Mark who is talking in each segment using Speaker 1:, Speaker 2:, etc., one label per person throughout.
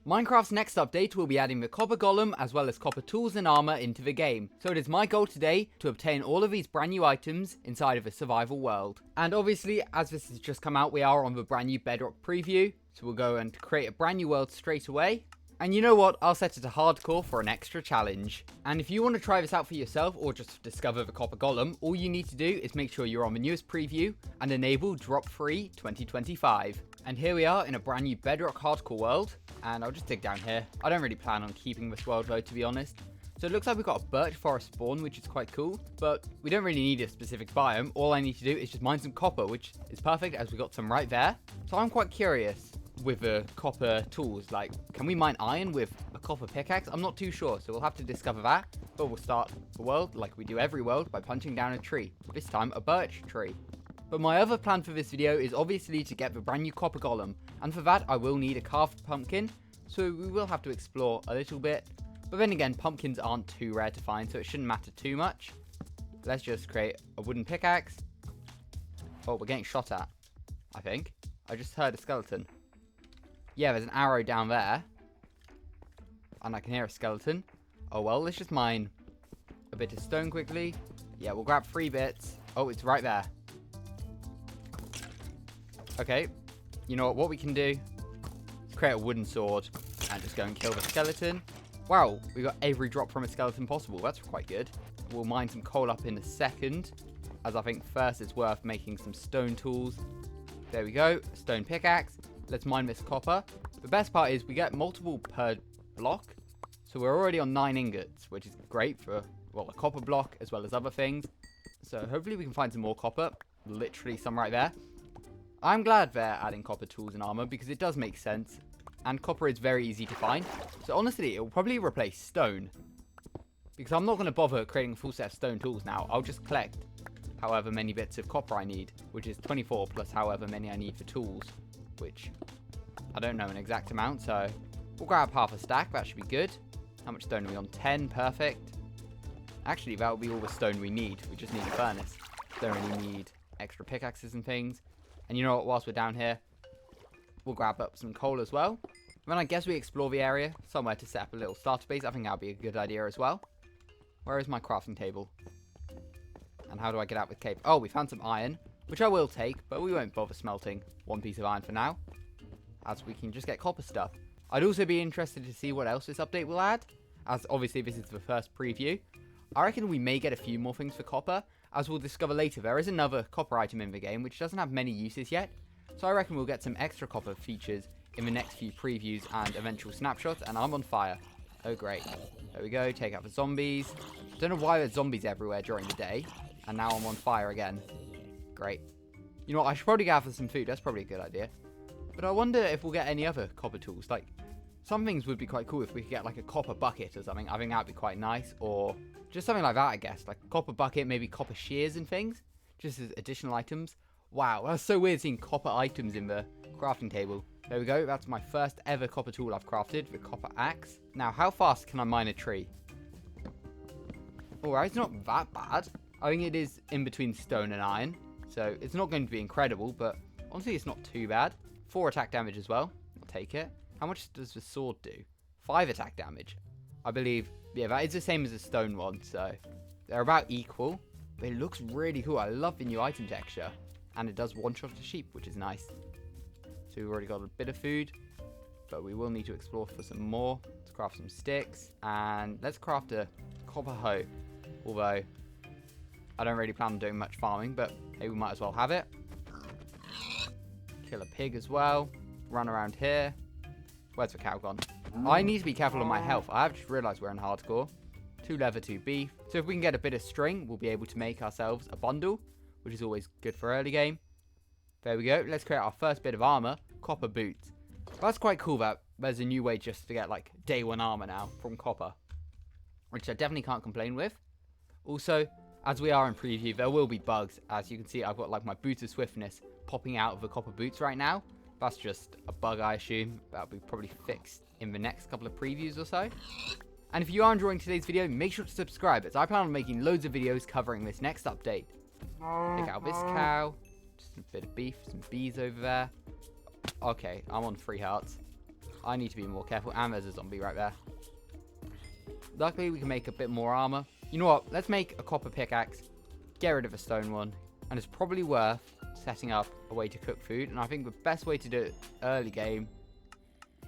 Speaker 1: Minecraft's next update will be adding the copper golem as well as copper tools and armor into the game. So it is my goal today to obtain all of these brand new items inside of a survival world. And obviously, as this has just come out, we are on the brand new Bedrock preview. So we'll go and create a brand new world straight away. And you know what? I'll set it to hardcore for an extra challenge. And if you want to try this out for yourself or just discover the copper golem, all you need to do is make sure you're on the newest preview and enable Drop Free 2025. And here we are in a brand new Bedrock hardcore world. And I'll just dig down here. I don't really plan on keeping this world though, to be honest. So it looks like we've got a birch forest spawn, which is quite cool. But we don't really need a specific biome. All I need to do is just mine some copper, which is perfect as we got some right there. So I'm quite curious with the copper tools. Like, can we mine iron with a copper pickaxe? I'm not too sure, so we'll have to discover that. But we'll start the world, like we do every world, by punching down a tree. This time, a birch tree. But my other plan for this video is obviously to get the brand new copper golem. And for that, I will need a carved pumpkin. So we will have to explore a little bit. But then again, pumpkins aren't too rare to find, so it shouldn't matter too much. Let's just create a wooden pickaxe. Oh, we're getting shot at, I think. I just heard a skeleton. Yeah, there's an arrow down there. And I can hear a skeleton. Oh well, let's just mine a bit of stone quickly. Yeah, we'll grab 3 bits. Oh, it's right there. Okay, you know what we can do? Let's create a wooden sword and just go and kill the skeleton. Wow, we got every drop from a skeleton possible. That's quite good. We'll mine some coal up in a second, as I think first it's worth making some stone tools. There we go, stone pickaxe. Let's mine this copper. The best part is we get multiple per block. So we're already on 9 ingots, which is great for, well, a copper block as well as other things. So hopefully we can find some more copper. Literally some right there. I'm glad they're adding copper tools and armor because it does make sense. And copper is very easy to find. So honestly, it will probably replace stone. Because I'm not going to bother creating a full set of stone tools now. I'll just collect however many bits of copper I need, which is 24 plus however many I need for tools. Which I don't know an exact amount, so we'll grab half a stack. That should be good. How much stone are we on? 10, perfect. Actually, that will be all the stone we need. We just need a furnace. Don't really need extra pickaxes and things. And you know what, whilst we're down here, we'll grab up some coal as well. Then I guess we explore the area, somewhere to set up a little starter base. I think that would be a good idea as well. Where is my crafting table? And how do I get out with cape? Oh, we found some iron, which I will take, but we won't bother smelting 1 piece of iron for now, as we can just get copper stuff. I'd also be interested to see what else this update will add, as obviously this is the first preview. I reckon we may get a few more things for copper. As we'll discover later, there is another copper item in the game, which doesn't have many uses yet. So I reckon we'll get some extra copper features in the next few previews and eventual snapshots. And I'm on fire. Oh, great. There we go. Take out the zombies. Don't know why there's zombies everywhere during the day. And now I'm on fire again. Great. You know what? I should probably gather some food. That's probably a good idea. But I wonder if we'll get any other copper tools. Like, some things would be quite cool if we could get like a copper bucket or something. I think that would be quite nice. Or just something like that, I guess. Like a copper bucket, maybe copper shears and things. Just as additional items. Wow, that's so weird seeing copper items in the crafting table. There we go. That's my first ever copper tool I've crafted. The copper axe. Now, how fast can I mine a tree? Alright, it's not that bad. I think it is in between stone and iron. So it's not going to be incredible, but honestly, it's not too bad. 4 attack damage as well. I'll take it. How much does the sword do? 5 attack damage. I believe, yeah, that is the same as the stone one, so they're about equal. But it looks really cool. I love the new item texture. And it does one-shot a sheep, which is nice. So we've already got a bit of food. But we will need to explore for some more. Let's craft some sticks. And let's craft a copper hoe. Although, I don't really plan on doing much farming, but hey, we might as well have it. Kill a pig as well. Run around here. Where's the cow gone? I need to be careful of my health. I have just realised we're in hardcore. 2 leather, 2 beef. So if we can get a bit of string, we'll be able to make ourselves a bundle, which is always good for early game. There we go. Let's create our first bit of armor. Copper boots. That's quite cool that there's a new way just to get like day 1 armor now from copper, which I definitely can't complain with. Also, as we are in preview, there will be bugs. As you can see, I've got like my boot of swiftness popping out of the copper boots right now. That's just a bug, I assume. That'll be probably fixed in the next couple of previews or so. And if you are enjoying today's video, make sure to subscribe, as I plan on making loads of videos covering this next update. Pick out this cow. Just a bit of beef, some bees over there. Okay, I'm on 3 hearts. I need to be more careful. And there's a zombie right there. Luckily, we can make a bit more armor. You know what? Let's make a copper pickaxe. Get rid of a stone one. And it's probably worth setting up a way to cook food. And I think the best way to do it early game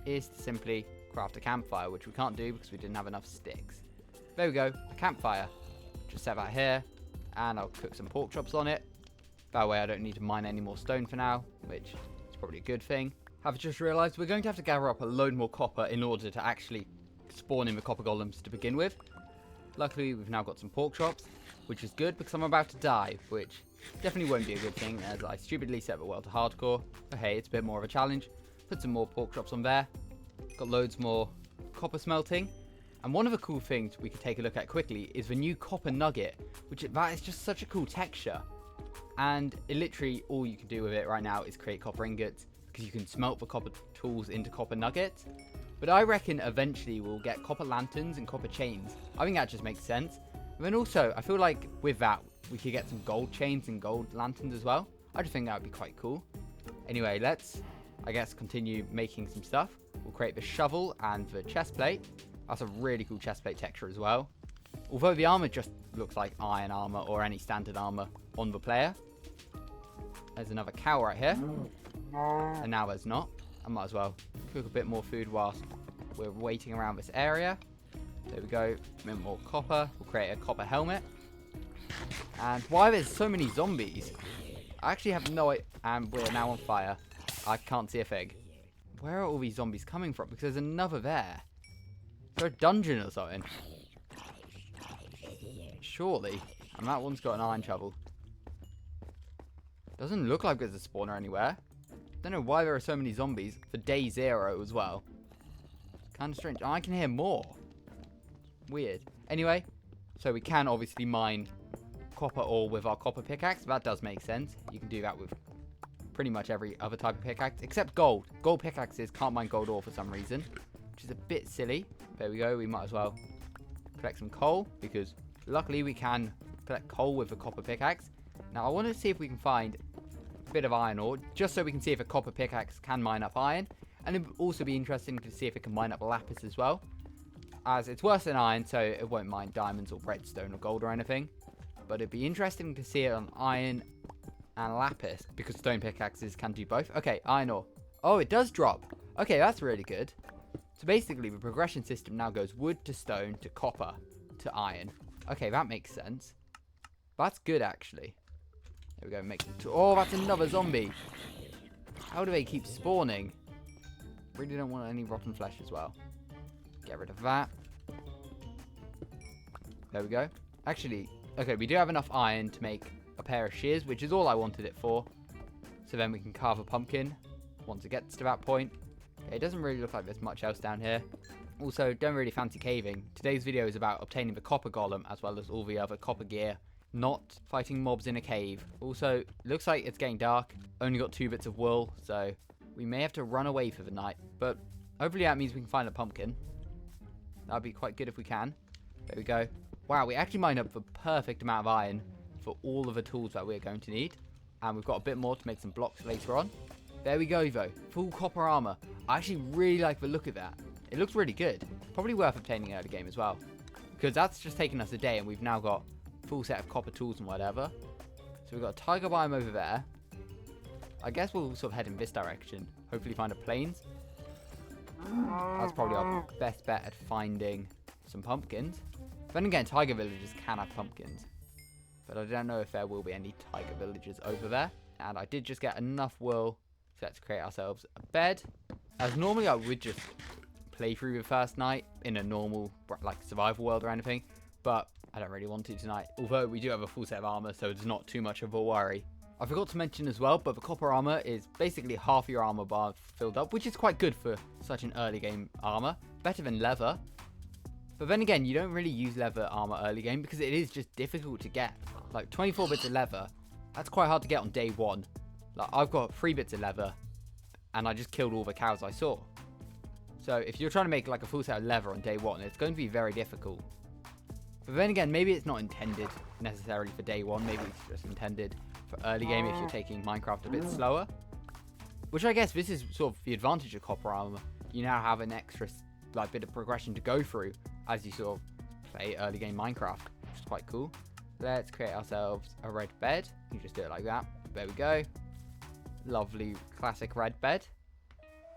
Speaker 1: is to simply craft a campfire, which we can't do because we didn't have enough sticks. There we go. A campfire. Just set that here. And I'll cook some pork chops on it. That way I don't need to mine any more stone for now, which is probably a good thing. I've just realised we're going to have to gather up a load more copper in order to actually spawn in the copper golems to begin with. Luckily, we've now got some pork chops, which is good because I'm about to die, which definitely won't be a good thing as I stupidly set the world to hardcore. But hey, it's a bit more of a challenge. Put some more pork chops on there. Got loads more copper smelting. And one of the cool things we could take a look at quickly is the new copper nugget, that is just such a cool texture. And literally all you can do with it right now is create copper ingots because you can smelt the copper tools into copper nuggets. But I reckon eventually we'll get copper lanterns and copper chains. I think that just makes sense. And then also, I feel like with that, we could get some gold chains and gold lanterns as well. I just think that would be quite cool. Anyway, let's, I guess, continue making some stuff. We'll create the shovel and the chest plate. That's a really cool chest plate texture as well. Although the armor just looks like iron armor or any standard armor on the player. There's another cow right here. And now there's not. I might as well cook a bit more food whilst we're waiting around this area. There we go. A bit more copper. We'll create a copper helmet. And why there's so many zombies? I actually have no idea. And we're now on fire. I can't see a fig. Where are all these zombies coming from? Because there's another there. Is there a dungeon or something? Surely. And that one's got an iron shovel. Doesn't look like there's a spawner anywhere. Don't know why there are so many zombies for day 0 as well. Kind of strange. Oh, I can hear more. Weird. Anyway, so we can obviously mine copper ore with our copper pickaxe. That does make sense. You can do that with pretty much every other type of pickaxe, except gold. Gold pickaxes can't mine gold ore for some reason, which is a bit silly. There we go. We might as well collect some coal, because luckily we can collect coal with a copper pickaxe. Now, I want to see if we can find a bit of iron ore, just so we can see if a copper pickaxe can mine up iron. And it would also be interesting to see if it can mine up lapis as well, as it's worse than iron, so it won't mine diamonds or redstone or gold or anything. But it'd be interesting to see it on iron and lapis, because stone pickaxes can do both. Okay, iron ore. Oh, it does drop. Okay, that's really good. So basically, the progression system now goes wood to stone to copper to iron. Okay, that makes sense. That's good, actually. There we go. Oh, that's another zombie. How do they keep spawning? Really don't want any rotten flesh as well. Get rid of that. There we go. Actually, okay, we do have enough iron to make a pair of shears, which is all I wanted it for. So then we can carve a pumpkin once it gets to that point. Okay, it doesn't really look like there's much else down here. Also, don't really fancy caving. Today's video is about obtaining the copper golem as well as all the other copper gear, not fighting mobs in a cave. Also, looks like it's getting dark. Only got 2 bits of wool, so we may have to run away for the night. But hopefully that means we can find a pumpkin. That'd be quite good if we can. There we go. Wow, we actually mined up the perfect amount of iron for all of the tools that we're going to need. And we've got a bit more to make some blocks later on. There we go, though. Full copper armor. I actually really like the look of that. It looks really good. Probably worth obtaining early game as well, because that's just taken us a day and we've now got a full set of copper tools and whatever. So we've got a tiger biome over there. I guess we'll sort of head in this direction. Hopefully find a plains. That's probably our best bet at finding some pumpkins. Then again, tiger villages can have pumpkins, but I don't know if there will be any tiger villages over there. And I did just get enough wool, so let's create ourselves a bed. As normally I would just play through the first night in a normal like survival world or anything, but I don't really want to tonight. Although we do have a full set of armor, so it's not too much of a worry. I forgot to mention as well, but the copper armor is basically half your armor bar filled up, which is quite good for such an early game armor. Better than leather. But then again, you don't really use leather armor early game because it is just difficult to get. Like 24 bits of leather, that's quite hard to get on day 1. Like I've got 3 bits of leather and I just killed all the cows I saw. So if you're trying to make like a full set of leather on day 1, it's going to be very difficult. But then again, maybe it's not intended necessarily for day 1. Maybe it's just intended for early game if you're taking Minecraft a bit slower. Which I guess this is sort of the advantage of copper armor. you now have an extra like bit of progression to go through as you sort of play early game Minecraft, which is quite cool. Let's create ourselves a red bed. You just do it like that. There we go. Lovely classic red bed.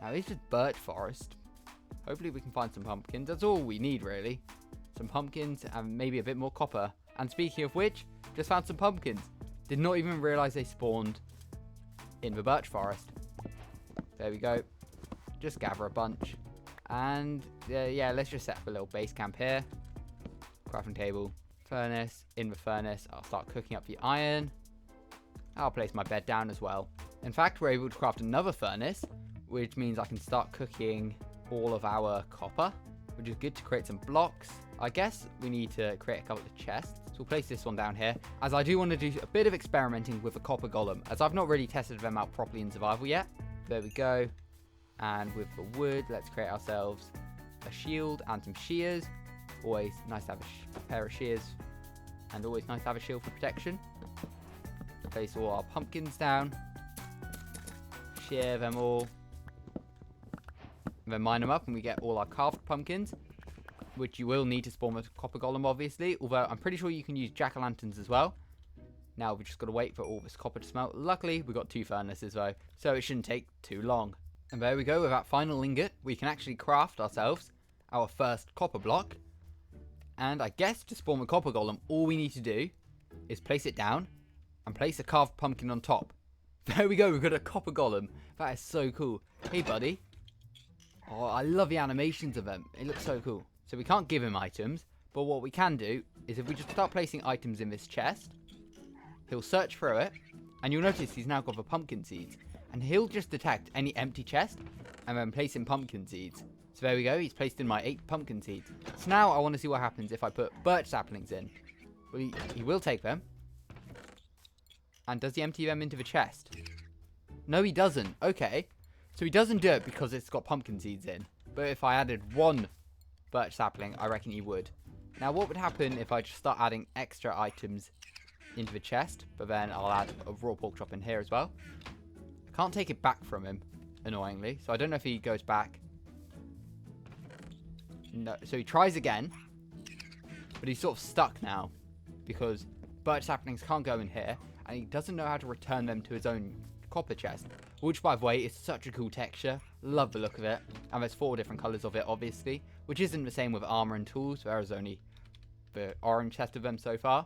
Speaker 1: Now this is birch forest. Hopefully we can find some pumpkins. That's all we need really. Some pumpkins and maybe a bit more copper. And speaking of which, just found some pumpkins. Did not even realize they spawned in the birch forest. There we go. Just gather a bunch. And yeah, let's just set up a little base camp here. Crafting table, furnace. In the furnace, I'll start cooking up the iron. I'll place my bed down as well. In fact, we're able to craft another furnace, which means I can start cooking all of our copper, which is good to create some blocks. I guess we need to create a couple of chests. So we'll place this one down here, as I do want to do a bit of experimenting with the copper golem, as I've not really tested them out properly in survival yet. There we go. And with the wood, let's create ourselves a shield and some shears. Always nice to have a pair of shears, and always nice to have a shield for protection. Place all our pumpkins down. Shear them all. And then mine them up, and we get all our carved pumpkins, which you will need to spawn with copper golem, obviously. Although I'm pretty sure you can use jack-o'-lanterns as well. Now we've just got to wait for all this copper to smelt. Luckily, we've got 2 furnaces though, so it shouldn't take too long. And there we go, with that final ingot, we can actually craft ourselves our first copper block. And I guess to spawn the copper golem, all we need to do is place it down and place a carved pumpkin on top. There we go, we've got a copper golem. That is so cool. Hey, buddy. Oh, I love the animations of them. It looks so cool. So we can't give him items, but what we can do is if we just start placing items in this chest, he'll search through it, and you'll notice he's now got the pumpkin seeds. And he'll just detect any empty chest and then place in pumpkin seeds. So there we go, he's placed in my 8 pumpkin seeds. So now I want to see what happens if I put birch saplings in. Well, he will take them. And does he empty them into the chest? No, he doesn't. Okay. So he doesn't do it because it's got pumpkin seeds in. But if I added 1 birch sapling, I reckon he would. Now what would happen if I just start adding extra items into the chest? But then I'll add a raw pork chop in here as well. Can't take it back from him, annoyingly. So I don't know if he goes back. No, so he tries again. But he's sort of stuck now. Because birch saplings can't go in here. And he doesn't know how to return them to his own copper chest. Which, by the way, is such a cool texture. Love the look of it. And there's 4 different colours of it, obviously. Which isn't the same with armour and tools. There's only the orange chest of them so far.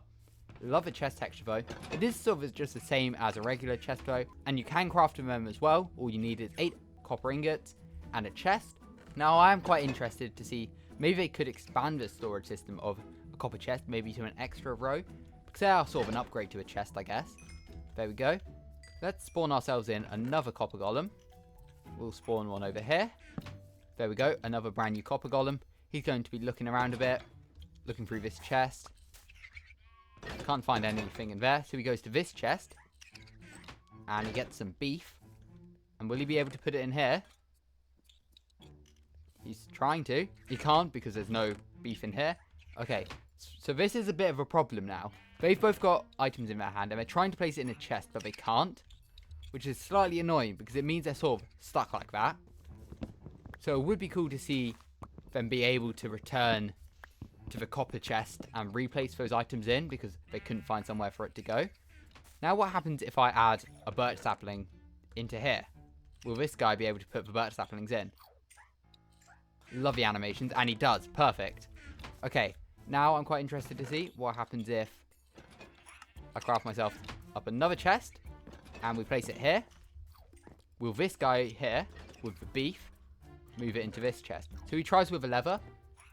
Speaker 1: Love the chest texture though. It is sort of just the same as a regular chest though, and you can craft them as well. All you need is 8 copper ingots and a chest. Now I am quite interested to see, maybe they could expand the storage system of a copper chest, maybe to an extra row, because they are sort of an upgrade to a chest, I guess. There we go. Let's spawn ourselves in another copper golem. We'll spawn one over here. There we go, another brand new copper golem. He's going to be looking around a bit, looking through this chest. Can't find anything in there, so he goes to this chest. And he gets some beef. And will he be able to put it in here? He's trying to. He can't because there's no beef in here. Okay, so this is a bit of a problem now. They've both got items in their hand and they're trying to place it in a chest, but they can't. Which is slightly annoying because it means they're sort of stuck like that. So it would be cool to see them be able to return to the copper chest and replace those items in because they couldn't find somewhere for it to go. Now what happens if I add a birch sapling into here? Will this guy be able to put the birch saplings in? Love the animations, and he does. Perfect. Okay, now I'm quite interested to see what happens if I craft myself up another chest and we place it here. Will this guy here with the beef move it into this chest? So he tries with a lever.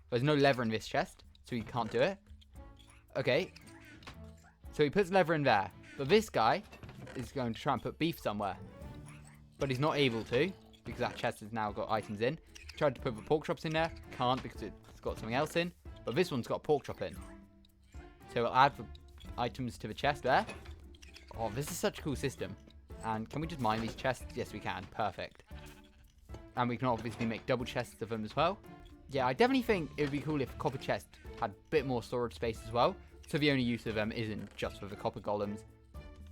Speaker 1: There's no lever in this chest, so he can't do it. Okay. So he puts lever in there. But this guy is going to try and put beef somewhere. But he's not able to, because that chest has now got items in. Tried to put the pork chops in there. Can't, because it's got something else in. But this one's got a pork chop in. So we'll add the items to the chest there. Oh, this is such a cool system. And can we just mine these chests? Yes, we can. Perfect. And we can obviously make double chests of them as well. Yeah, I definitely think it would be cool if copper chest had a bit more storage space as well. So the only use of them isn't just for the copper golems.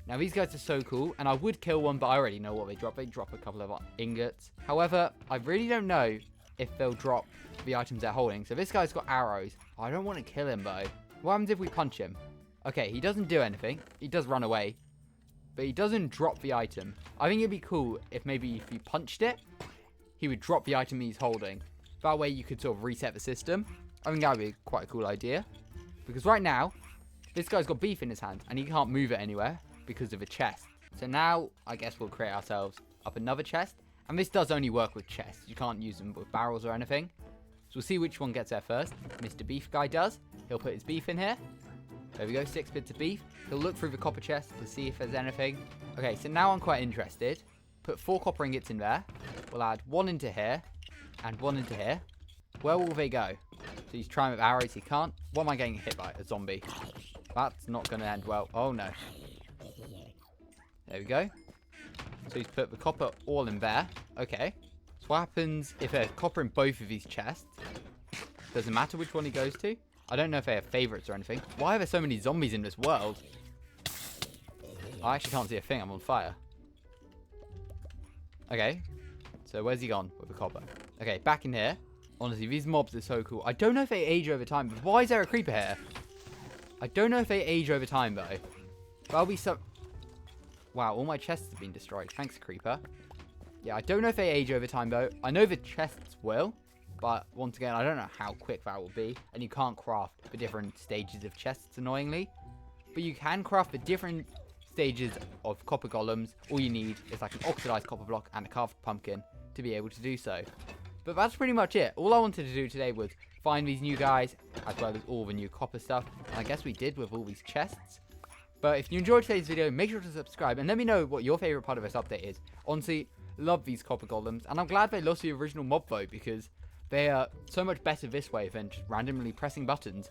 Speaker 1: Now, these guys are so cool, and I would kill one, but I already know what they drop. They drop a couple of ingots. However, I really don't know if they'll drop the items they're holding. So this guy's got arrows. I don't want to kill him, though. What happens if we punch him? Okay, he doesn't do anything. He does run away, but he doesn't drop the item. I think it'd be cool if maybe if you punched it, he would drop the item he's holding. That way you could sort of reset the system. I think that would be quite a cool idea. Because right now, this guy's got beef in his hand, and he can't move it anywhere because of a chest. So now, I guess we'll create ourselves up another chest. And this does only work with chests. You can't use them with barrels or anything. So we'll see which one gets there first. Mr. Beef guy does. He'll put his beef in here. There we go, 6 bits of beef. He'll look through the copper chest to see if there's anything. Okay, so now I'm quite interested. Put 4 copper ingots in there. We'll add 1 into here and 1 into here. Where will they go? So he's trying with arrows. He can't. What am I getting hit by? A zombie. That's not going to end well. Oh, no. There we go. So he's put the copper all in there. Okay. So what happens if there's copper in both of these chests? Doesn't matter which one he goes to. I don't know if they have favorites or anything. Why are there so many zombies in this world? I actually can't see a thing. I'm on fire. Okay. So where's he gone with the copper? Okay, back in here. Honestly, these mobs are so cool. I don't know if they age over time. But why is there a creeper here? I don't know if they age over time, though. That'll be so... Wow, all my chests have been destroyed. Thanks, creeper. Yeah, I don't know if they age over time, though. I know the chests will. But once again, I don't know how quick that will be. And you can't craft the different stages of chests, annoyingly. But you can craft the different stages of copper golems. All you need is like an oxidized copper block and a carved pumpkin to be able to do so. But that's pretty much it. All I wanted to do today was find these new guys, as well as all the new copper stuff. And I guess we did with all these chests. But if you enjoyed today's video, make sure to subscribe and let me know what your favorite part of this update is. Honestly, love these copper golems. And I'm glad they lost the original mob vote because they are so much better this way than just randomly pressing buttons.